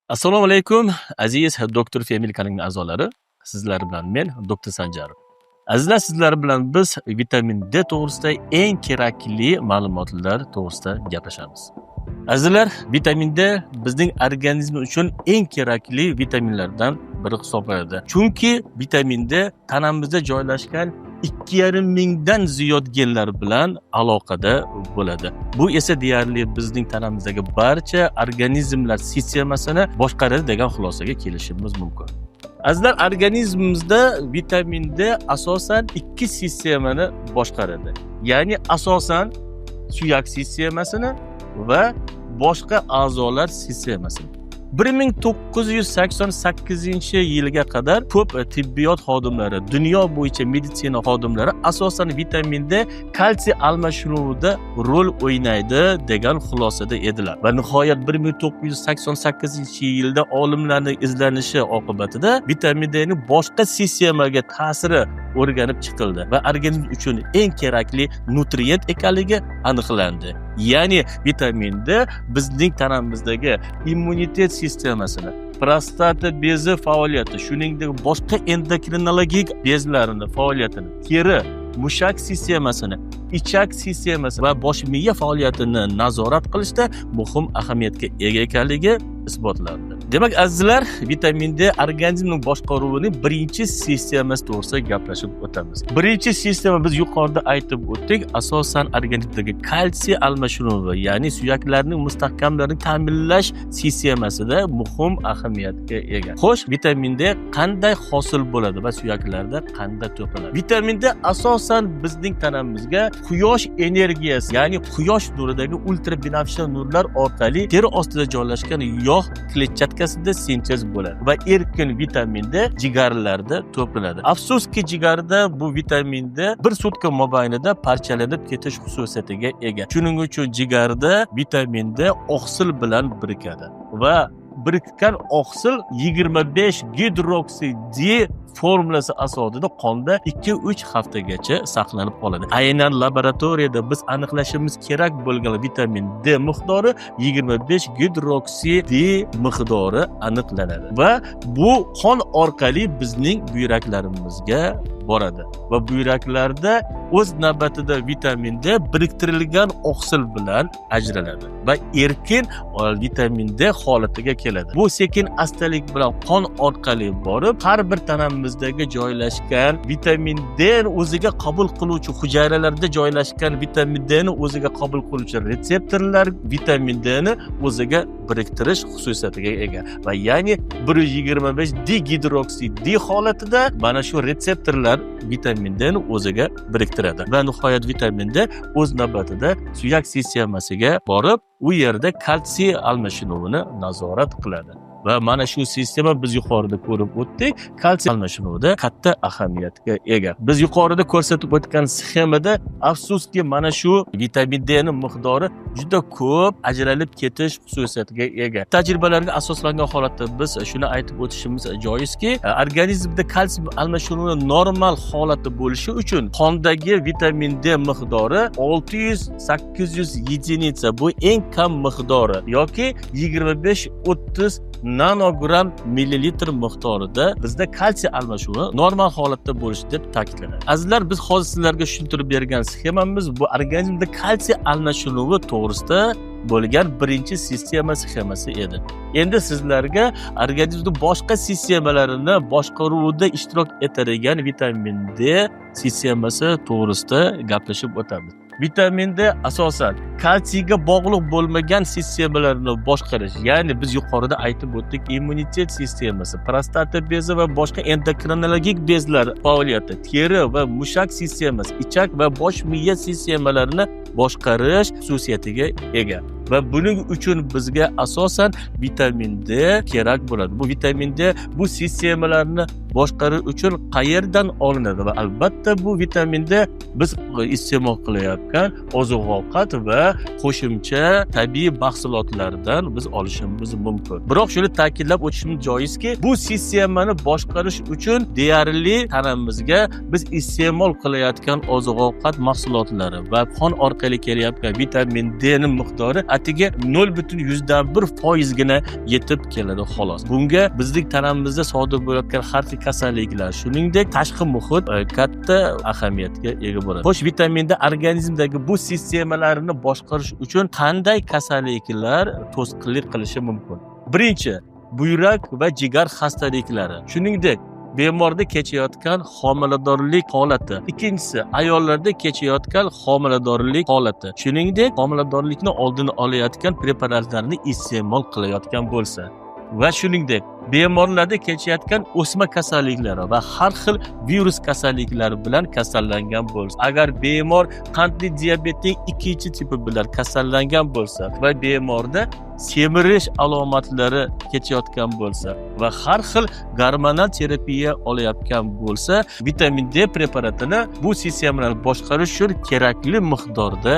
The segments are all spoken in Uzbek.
Assalomu alaykum, aziz Doktor Family kanalining a'zolari. Sizlar bilan men Doktor Sanjarov. Azizlar, sizlar bilan biz vitamin D to'g'risida eng kerakli ma'lumotlar to'g'risida gaplashamiz. Azizlar, vitamin D bizning organizmimiz uchun eng kerakli vitaminlardan biri hisoblanadi. Chunki vitamin D tanamizda joylashgan 2,5 mingdan ziyod genlar bilan aloqada bo'ladi. Bu esa deyarli bizning tanamizdagi barcha organizmlar sistemasini boshqaradi degan xulosaga kelishimiz mumkin. Azizlar, organizmimizda vitamin D asosan ikki sistemani boshqaradi. Ya'ni asosan suyak sistemasini va boshqa a'zolar sistemasini. 1988-yilga qadar ko'p tibbiyot xodimlari, dunyo bo'yicha meditsina xodimlari asosan vitamin D kalsiy almashinuvida rol o'ynaydi degan xulosada edilar. Va nihoyat 1988-yilda olimlarning izlanishi oqibatida vitamin D ning boshqa sistemaga ta'siri o'rganib chiqildi va organizm uchun eng kerakli nutrient ekanligi aniqlandi. Ya'ni vitamin D bizning tanamizdagi immunitet sistemasini, prostata bezi faoliyati, shuningdek boshqa endokrinologik bezlarini faoliyatini, teri, mushak sistemasini, ichak sistemasi va bosh miya faoliyatini nazorat qilishda muhim ahamiyatga ega ekanligi isbotlandi. Demak, azizlar, vitamin D organizmning boshqaruvining birinchi sistemasi to'g'risida gaplashib o'tamiz. Birinchi sistema biz yuqorida aytib o'tdik, asosan organizmdagi kalsiy almashinuvi, ya'ni suyaklarning mustahkamlarini ta'minlash sistemasida muhim ahamiyatga ega. Xo'sh, vitamin D qanday hosil bo'ladi va suyaklarda qanday to'planadi? Vitamin D asosan bizning tanamizga quyosh energiyasi, ya'ni quyosh nuridagi ultrabinafsha nurlar orqali teri ostida joylashgan yog' kletchatkasida sintez bo'ladi va erkin vitamin D jigarlarda to'planadi. Afsuski, jigarda bu vitamin D bir sutka mobaynida parchalanib ketish xususiyatiga ega. Shuning uchun jigarda vitamin D oqsil bilan birikadi va birikkan oqsil 25 gidroksi D formulasi asosida qonda 2-3 haftagacha saqlanib qoladi. Aynan laboratoriyada biz aniqlashimiz kerak bo'lgan vitamin D miqdori 25 gidroksi D miqdori aniqlanadi va bu qon orqali bizning buyraklarimizga boradi va buyraklarda o'z navbatida vitamin D biriktirilgan oqsil bilan ajraladi va erkin vitamin D holatiga keladi. Bu sekin astalik bilan qon orqali borib, har bir tanamizdagi joylashgan vitamin D ni o'ziga qabul qiluvchi hujayralarda joylashgan vitamin D ni o'ziga qabul qiluvchi retseptorlar vitamin D ni o'ziga biriktirish xususiyatiga ega va ya'ni 125 D gidroksi D holatida mana shu retseptorlar vitamin D ni o'ziga biriktiradi va nihoyat vitamin D o'z navbatida suyak sistemasiga borib, u yerda kalsiy almashinuvini nazorat qiladi. Va mana shu sistema biz yuqorida ko'rib o'tdik, kalsiy almashinuvida katta ahamiyatga ega. Biz yuqorida ko'rsatib o'tgan sxemada afsuski mana shu vitamin D ning miqdori juda ko'p ajralib ketish xususiyatiga ega. Tajribalarga asoslangan holatda biz shuni aytib o'tishimiz joizki, organizmda kalsiy almashinuvi normal holatda bo'lishi uchun qondagi vitamin D miqdori 600-800 единица, bu eng kam miqdori yoki 25-30 nanogram millilitr miqdorida bizda kalsiy almashinuvi normal holatda bo'lishi deb ta'kidlanadi. Azizlar, biz hozir sizlarga tushuntirib bergan sxemamiz bu organizmda kalsiy almashinuvi to'g'risida bo'lgan birinchi sistema sxemasi edi. Endi sizlarga organizmning boshqa sistemalarini boshqaruvida ishtirok etadigan vitamin D sistemasi to'g'risida gaplashib o'tamiz. Vitamin D asosan kalsiyga bog'liq bo'lmagan sistemalarni boshqarish, ya'ni biz yuqorida aytib o'tdik, immunitet sistemasi, prostata bezi va boshqa endokrinologik bezlar faoliyati, teri va mushak sistemasi, ichak va bosh miya sistemalarini boshqarish xususiyatiga ega. Va buning uchun bizga asosan vitamin D kerak bo'ladi. Bu vitamin D bu sistemalarni boshqarish uchun qayerdan olinadi va albatta bu vitamin D biz iste'mol qilayotgan oziq-ovqat va qo'shimcha tabiiy mahsulotlardan biz olishimiz mumkin. Biroq shuni ta'kidlab o'tishimiz joizki, bu sistemani boshqarish uchun deyarli tanamizga biz iste'mol qilayotgan oziq-ovqat mahsulotlari va qon orqali kelayotgan vitamin D ning miqdori atigi 0,1% yetib keladi xolos. Bunga bizning tanamizda sodir bo'layotgan har xil kasalliklar, shuningdek tashqi muhit katta ahamiyatga ega bo'ladi. Xo'sh, vitaminda organizmdagi bu sistemalarni boshqarish uchun qanday kasalliklar to'sqinlik qilishi mumkin? Birinchi, buyrak va jigar xastaliklari. Shuningdek, bemorda kechayotgan homiladorlik holati. Ikkinchisi, ayollarda kechayotgan homiladorlik holati. Shuningdek, homiladorlikni oldini olayotgan preparatlarni iste'mol qilayotgan bo'lsa va shuningdek, bemorlarda kechayotgan o'sma kasalliklari va har xil virus kasalliklari bilan kasallangan bo'lsa, agar bemor qandli diabetning 2-tipi bilan kasallangan bo'lsa va bemorda semirish alomatlari kechayotgan bo'lsa va har xil gormonal terapiya olayotgan bo'lsa, vitamin D preparatini bu sistemalarni boshqarish uchun kerakli miqdorda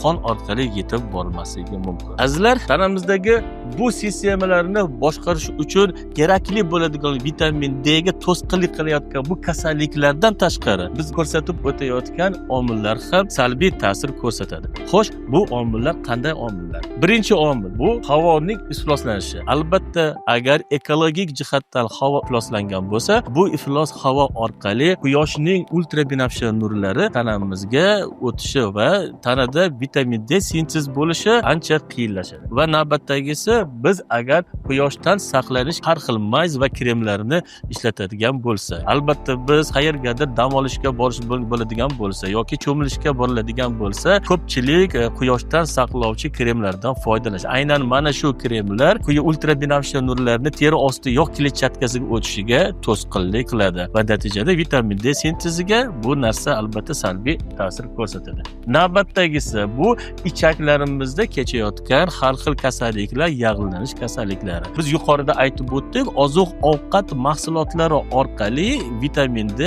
qon orqali yetib bormasligi mumkin. Azizlar, tanamizdagi bu sistemalarni boshqarish uchun kerakli bo'ladigan vitamin D ga to'sqinlik qilayotgan bu kasalliklardan tashqari biz ko'rsatib o'tayotgan omillar ham salbiy ta'sir ko'rsatadi. Xo'sh, bu omillar qanday omillar? Birinchi omil bu havoning ifloslanishi. Albatta, agar ekologik jihatdan havo ifloslangan bo'lsa, bu iflos havo orqali quyoshning ultrabinafsha nurlari tanamizga o'tishi va tanada vitamin D sintez bo'lishi ancha qiyinlashadi. Va navbatdagisi, biz agar quyoshdan saqlanish har xil mayz va kremlarni ishlatadigan bo'lsa, albatta biz qayergadir dam olishga borish bo'ladigan bo'lsa yoki cho'milishga boriladigan bo'lsa, ko'pchilik quyoshdan saqlovchi kremlardan foydalanish. Aynan mana shu kremlar ultrabinafsha nurlarni teri osti yog' kletchatkasiga o'tishiga to'sqinlik qiladi va natijada vitamin D sinteziga bu narsa albatta salbiy ta'sir ko'rsatadi. Navbatdagisi bu ichaklarimizda kechayotgan har xil kasalliklar, yog'lanish kasalliklari. Biz yuqorida aytib o'tdik, oziq-ovqat mahsulotlari orqali vitamin D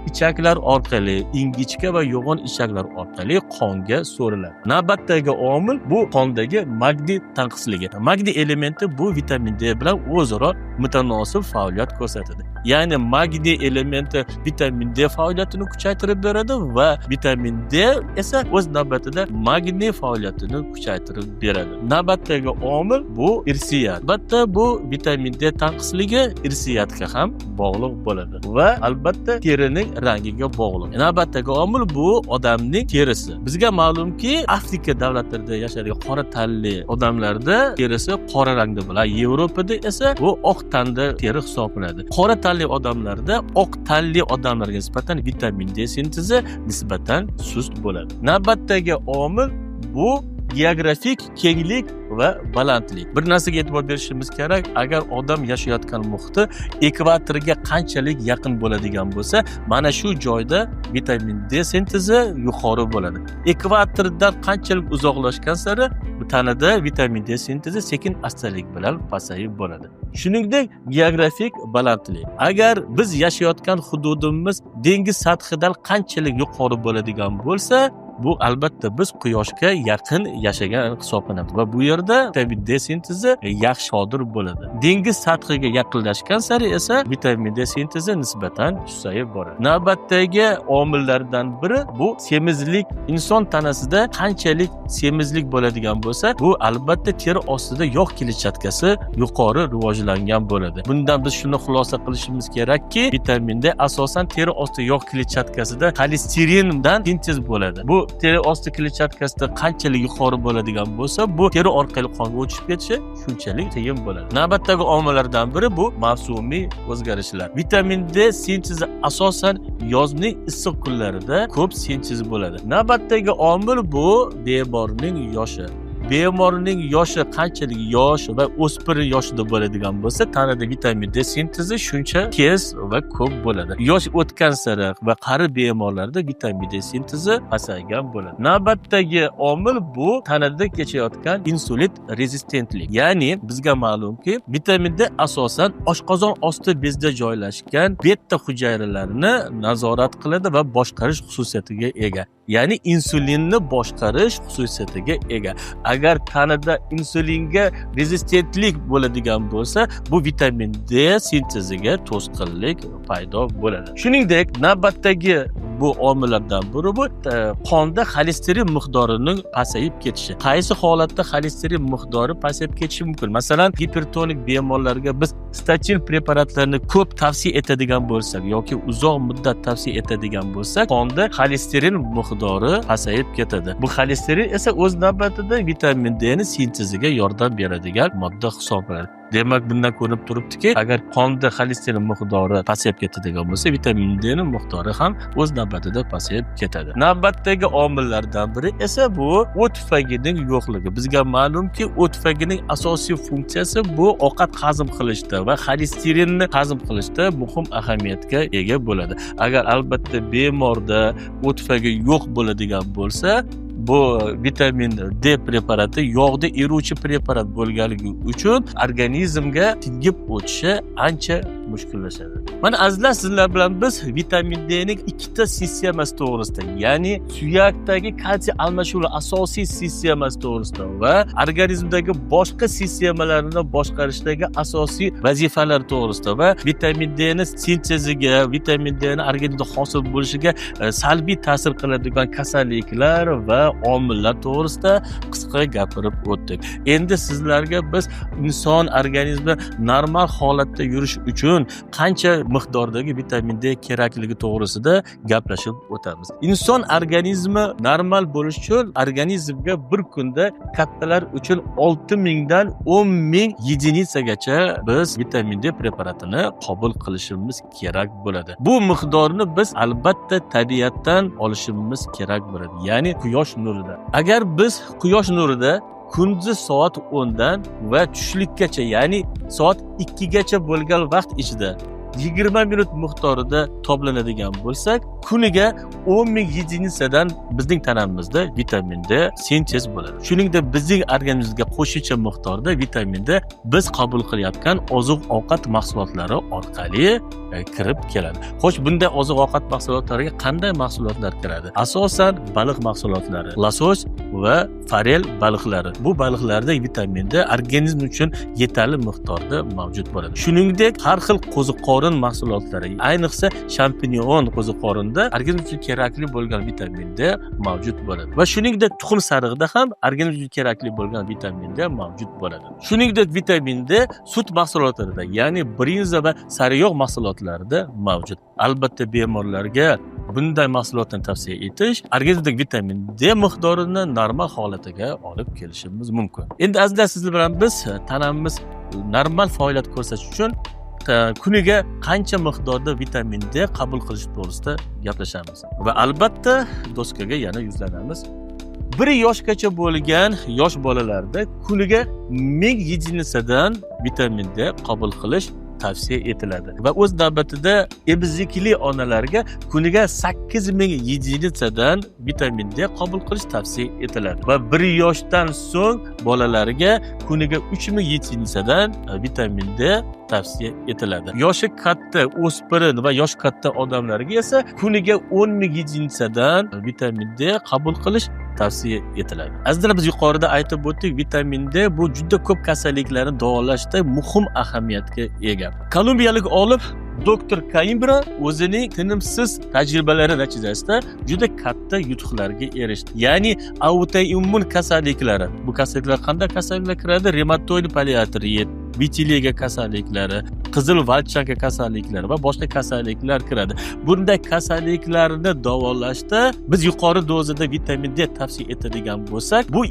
ichaklar orqali, ingichka va yo'g'on ichaklar orqali qonga so'riladi. Navbatdagi omil bu qondagi magniy tanqisligi. Magniy elementi bu vitamin D bilan o'zaro mutanosib faoliyat ko'rsatadi. Ya'ni magniy elementi vitamin D faoliyatini kuchaytirib beradi va vitamin D esa o'z navbatida magniy faoliyatini kuchaytirib beradi. Navbatdagi omil bu irsiyat. Albatta bu vitamin D tanqisligi irsiyatga ham bog'liq bo'ladi va albatta terining rangiga bog'liq. Navbatdagi omil bu odamning terisi. Bizga ma'lumki, Afrika davlatlarida yashaydigan qora tanli odamlarda terisi qora rangda bo'ladi. Yevropada esa bu oq tanda teri hisoblanadi. Qora tanli odamlarda oq tanli odamlarga nisbatan vitamin D sintezi nisbatan sust bo'ladi. Navbatdagi omil bu geografik kenglik va balandlik. Bir narsaga e'tibor berishimiz kerak, agar odam yashayotgan muhiti ekvatorga qanchalik yaqin bo'ladigan bo'lsa, mana shu joyda vitamin D sintezi yuqori bo'ladi. Ekvatordan qanchalik uzoqlashgan sari tanada vitamin D sintezi sekin-astalik bilan pasayib boradi. Shuningdek, geografik balandlik. Agar biz yashayotgan hududimiz dengiz sathidan qanchalik yuqori bo'ladigan bo'lsa, bu albatta biz quyoshga yaqin yashagan hisoblanadi va bu yerda vitamin D sintezi yaxshi sodir bo'ladi. Dengiz sathiga yaqinlashgan sari esa vitamin D sintezi nisbatan susayib boradi. Navbatdagi omillardan biri bu semizlik. Inson tanasida qanchalik semizlik bo'ladigan bo'lsa, bu albatta teri ostida yog' kletchatkasi yuqori rivojlangan bo'ladi. Bundan biz shuni xulosa qilishimiz kerakki, vitamin D asosan teri osti yog' kletchatkasida xolesterindan sintez bo'ladi. Bu teri osti kletchatkasida qanchalik yuqori bo'ladigan bo'lsa, bu teri orqali qonga o'tib ketishi shunchalik qiyin bo'ladi. Navbatdagi omillardan biri bu mavsumiy o'zgarishlar. Vitamin D sintezi asosan yozning issiq kunlarida ko'p sintez bo'ladi. Navbatdagi omil bu bemorning yoshi. Bemorning yoshi qanchalik yosh va o'spirin yoshida bo'ladigan bo'lsa, tanada vitamin D sintezi shuncha tez va ko'p bo'ladi. Yosh o'tgan sari va qari bemorlarda vitamin D sintezi pasaygan bo'ladi. Navbatdagi omil bu tanada kechayotgan insulin rezistentlik. Ya'ni bizga ma'lumki, vitamin D asosan oshqozon osti bezida joylashgan beta hujayralarni nazorat qiladi va boshqarish xususiyatiga ega. Ya'ni insulinni boshqarish xususiyatiga ega. Agar tanada insulinga rezistentlik bo'ladigan bo'lsa, bu vitamin D sinteziga to'sqinlik paydo bo'ladi. Shuningdek, navbatdagi bu omillardan biri bu qonda xolesterin miqdorining pasayib ketishi. Qaysi holatda xolesterin miqdori pasayib ketishi mumkin? Masalan, gipertonik bemorlarga biz statin preparatlarini ko'p tavsiya etadigan bo'lsak yoki uzoq muddat tavsiya etadigan bo'lsak, qonda xolesterin miqdori pasayib ketadi. Bu xolesterin esa o'z navbatida vitamin D ni sinteziga yordam beradigan modda hisoblanadi. Demak, bundan ko'rinib turibdiki, agar qonda xolesterin miqdori pasayib ketadigan bo'lsa, vitamin D ning miqdori ham o'z navbatida pasayib ketadi. Navbatdagi omillardan biri esa bu o't tufagining yo'qligi. Bizga ma'lumki, o't tufagining asosiy funksiyasi bu ovqat hazm qilishda va xolesterinni hazm qilishda muhim ahamiyatga ega bo'ladi. Agar albatta bemorda o't tufagi yo'q bo'ladigan bo'lsa, bu vitamin D preparati yog'da eruvchi preparat bo'lganligi uchun organizmga tingib o'tishi ancha mushkullashadi. Mana azizlar, sizlar bilan biz vitamin D ning ikkita sistemasi to'g'risida, ya'ni suyakdagi kalsiy almashuvi asosiy sistemasi to'g'risida va organizmdagi boshqa sistemalarni boshqarishdagi asosiy vazifalar to'g'risida va vitamin D ning sinteziga, vitamin D ning organizmda hosil bo'lishiga salbiy ta'sir qiladigan kasalliklar va omillar to'g'risida qisqa gapirib o'tdik. Endi sizlarga biz inson organizmi normal holatda yurish uchun qancha miqdordagi vitamin D kerakligi to'g'risida gaplashib o'tamiz. Inson organizmi normal bo'lish uchun organizmga bir kunda kattalar uchun 6000 dan 10000 единицagacha biz vitamin D preparatini qabul qilishimiz kerak bo'ladi. Bu miqdorni biz albatta tabiatdan olishimiz kerak bo'ladi, ya'ni quyosh nurida. Agar biz quyosh nurida kunduzi soat 10 dan va tushlikkacha, ya'ni soat 2 gacha bo'lgan vaqt ichida 20 minut miqdorida toblanadigan bo'lsak, kuniga 10000 единицаdan bizning tanamizda vitamin D sintez bo'ladi. Shuningdek, bizning organizmimizga qo'shimcha miqdorda vitamin D biz qabul qilayotgan oziq-ovqat mahsulotlari orqali kirib keladi. Xo'sh, bunday oziq-ovqat mahsulotlariga qanday mahsulotlar kiradi? Asosan baliq mahsulotlari, losos va farel baliqlari. Bu baliqlarda vitamin D organizm uchun yetarli miqdorda mavjud bo'ladi. Shuningdek, har xil qo'ziqorin mahsulotlari, ayniqsa shampinyon qo'ziqorinda organizm uchun kerakli bo'lgan vitamin D mavjud bo'ladi. Va shuningdek, tuxum sarig'ida ham organizm uchun kerakli bo'lgan vitamin D mavjud bo'ladi. Shuningdek, vitamin D sut mahsulotlarida, ya'ni brinza va sariyog' mahsulotlarida mavjud. Albatta, bemorlarga bunday mahsulotlarni tavsiya etish organizmdagi vitamin D miqdorini normal holatiga olib kelishimiz mumkin. Endi azizlar, sizlar bilan biz tanamiz normal faoliyat ko'rsatish uchun kuniga qancha miqdorda vitamin D qabul qilish to'g'risida gaplashamiz. Va albatta doskaga yana yuzlanamiz. 1 yoshgacha bo'lgan yosh bolalarda kuniga 1000 единицаdan vitamin D qabul qilish tavsiya etiladi. Va o'z navbatida emizikli onalarga kuniga 8000 единицаdan vitamin D qabul qilish tavsiya etiladi. Va 1 yoshdan so'ng bolalarga kuniga 3000 единицаdan vitamin D tavsiya etiladi. Yoshi katta o'spirin va yosh katta odamlarga esa kuniga 10000 единицаdan vitamin D qabul qilish tavsiya etiladi. Azizlar, biz yuqorida aytib o'tdik, vitamin D bu juda ko'p kasalliklarni davolashda muhim ahamiyatga ega. Kolumbiyalik olim Dr. Coimbra o'zining tinimsiz tajribalari natijasida juda katta yutuqlarga erishdi. Ya'ni autoimmun kasalliklari. Bu kasalliklar qanday kasalliklar kiradi? Reumatoid poliartrit, vitiligo kasalliklari, qizil valchanka kasalliklari va boshqa kasalliklar kiradi. Bunday kasalliklarni davolashda biz yuqori dozada vitamin D tavsiya etadigan bo'lsak, bu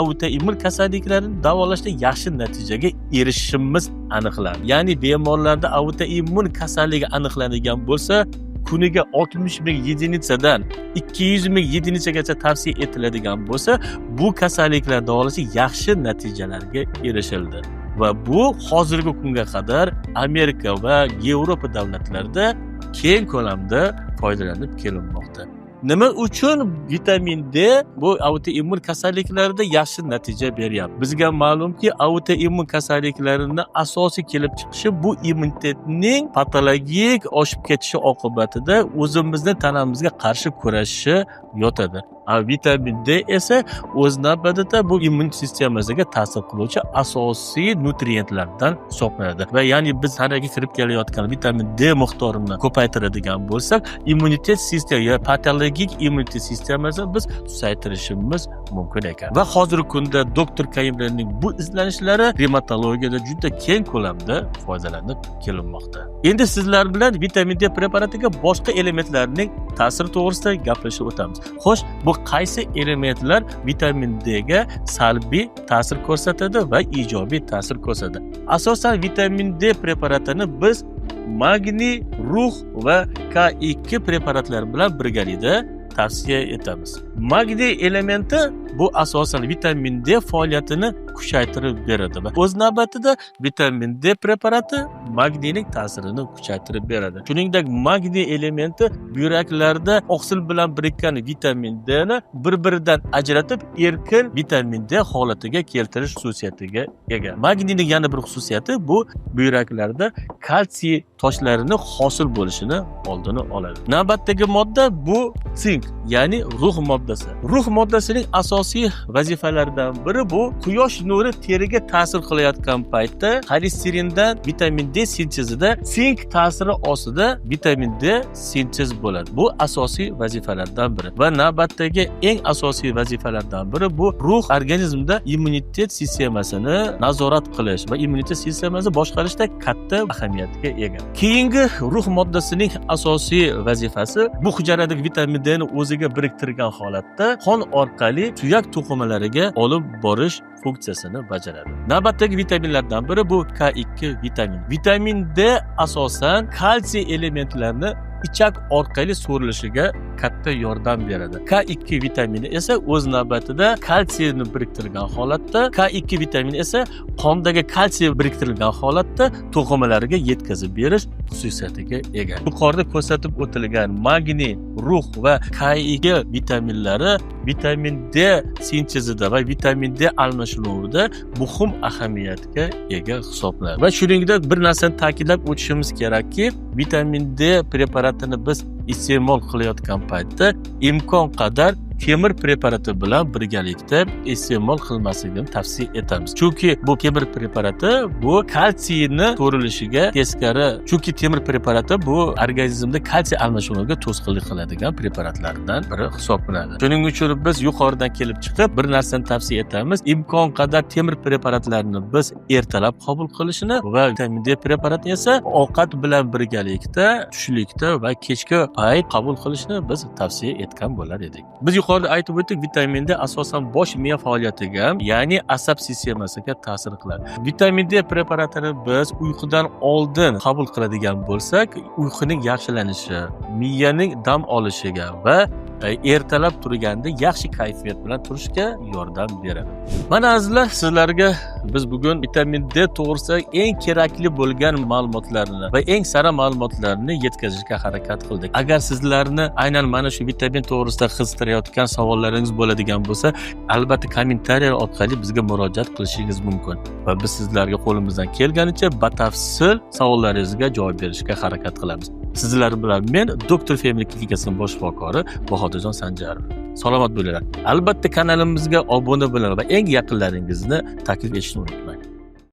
autoimmun kasalliklarni davolashda yaxshi natijaga erishishimiz aniqlanadi. Ya'ni bemorlarda autoimmun kasalligi aniqlanadigan bo'lsa, kuniga 60000 единицаdan 200,000 единицagacha tavsiya etiladigan bo'lsa, bu kasalliklar davolashda yaxshi natijalarga erishildi. Va bu hozirgi kunga qadar Amerika va Yevropa davlatlarida keng ko'lamda foydalanib kelinmoqda. Nima uchun vitamin D bu autoimmun kasalliklarda yaxshi natija beryapti? Bizga ma'lumki, autoimmun kasalliklarining asosiy kelib chiqishi bu immunitetning patologik oshib ketishi oqibatida o'zimizning tanamizga qarshi kurashishi yotadi. Vitamin D esa o'z navbatida bu immun sistemasiga ta'sir qiluvchi asosiy nutrientlardan hisoblanadi. Va ya'ni biz tanaga kirib kelayotgan vitamin D miqdorini ko'paytiradigan bo'lsak, immunitet sistema, patologik immunitet sistemasini biz susaytirishimiz mumkin ekan. Va hozirgi kunda doktor Kayimlarning bu izlanishlari revmatologiyada juda keng ko'lamda foydalanib kelinmoqda. Endi sizlar bilan vitamin D preparatiga boshqa elementlarning ta'siri to'g'risida gaplashib o'tamiz. Xo'sh, bu qaysi elementlar vitamin D ga salbiy ta'sir ko'rsatadi va ijobiy ta'sir ko'rsatadi? Asosan vitamin D preparatini biz magniy, rux va K2 preparatlari bilan birgalikda tavsiya etamiz. Magniy elementi bu asosan vitamin D faoliyatini kuchaytirib beradi va o'z navbatida vitamin D preparati magniyning ta'sirini kuchaytirib beradi. Shuningdek, magniy elementi buyraklarda oqsil bilan birikkan vitamin D ni bir-biridan ajratib, erkin vitamin D holatiga keltirish xususiyatiga ega. Magniyning yana bir xususiyati bu buyraklarda kalsiy toshlarining hosil bo'lishini oldini oladi. Navbatdagi modda bu sink, ya'ni rux moddasi. Rux moddasining asosiy vazifalaridan biri bu quyosh nuri teriga ta'sir qilayotgan paytda xolesterindan vitamin D sintezida sink ta'siri ostida vitamin D sintez bo'ladi. Bu asosiy vazifalardan biri. Va navbatdagi eng asosiy vazifalardan biri bu rux organizmda immunitet sistemasini nazorat qilish va immunitet sistemasini boshqarishda katta ahamiyatga ega. Keyingi rux moddasining asosiy vazifasi bu hujayradagi vitamin D ni o'ziga biriktirgan holatda qon orqali suyak to'qimalariga olib borish funksiyasini bajaradi. Navbatdagi vitaminlardan biri bu K2 vitamin. Vitamin D asosan kalsiy elementlarini ichak orqali so'rilishiga katta yordam beradi. K2 vitamini esa o'z navbatida kalsiyni biriktirgan holatda, K2 vitamini esa qondagi kalsiy biriktirilgan holatda to'qimalarga yetkazib berish xususiyatiga ega. Yuqorida ko'rsatib o'tilgan magniy, rux va K2 vitaminlari vitamin D sintezida va vitamin D almashinuvida muhim ahamiyatga ega hisoblanadi. Va shuningdek bir narsani ta'kidlab o'tishimiz kerakki, vitamin D preparatini biz iste'mol qilayotgan paytda imkon qadar temir preparati bilan birgalikda iste'mol qilmasligini tavsiya etamiz. Chunki bu temir preparati bu kalsiyni so'rilishiga teskari, chunki temir preparati bu organizmda kalsiy almashinuviga to'sqinlik qiladigan preparatlardan biri hisoblanadi. Shuning uchun biz yuqoridan kelib chiqib bir narsani tavsiya etamiz. Imkon qadar temir preparatlarni biz ertalab qabul qilishni va vitamin D preparatini esa ovqat bilan birgalikda tushlikda va kechki payt qabul qilishni biz tavsiya etgan bo'lar edik. Biz yuqorida aytib o'tdik, vitamin D asosan bosh miya faoliyatiga, ya'ni asab sistemasiga ta'sir qiladi. Vitamin D preparatini biz uyqudan oldin qabul qiladigan bo'lsak, uyquning yaxshilanishi, miyaning dam olishiga va ertalab turganda yaxshi kayfiyat bilan turishga yordam beradi. Mana azizlar, sizlarga biz bugun vitamin D to'g'risida eng kerakli bo'lgan ma'lumotlarni va eng sara ma'lumotlarni yetkazishga harakat qildik. Agar sizlarni aynan mana shu vitamin to'g'risida qiziqtirayotgan savollaringiz bo'ladigan bo'lsa, albatta kommentariyalar orqali bizga murojaat qilishingiz mumkin va biz sizlarga qo'limizdan kelganicha batafsil savollaringizga javob berishga harakat qilamiz. Sizlar bilan men Doktor Family klinikasining bosh shifokori Bahodirjon Sanjarov. Salomat bo'linglar. Albatta kanalimizga obuna bo'ling va eng yaqinlaringizni taklif etishni unutmang.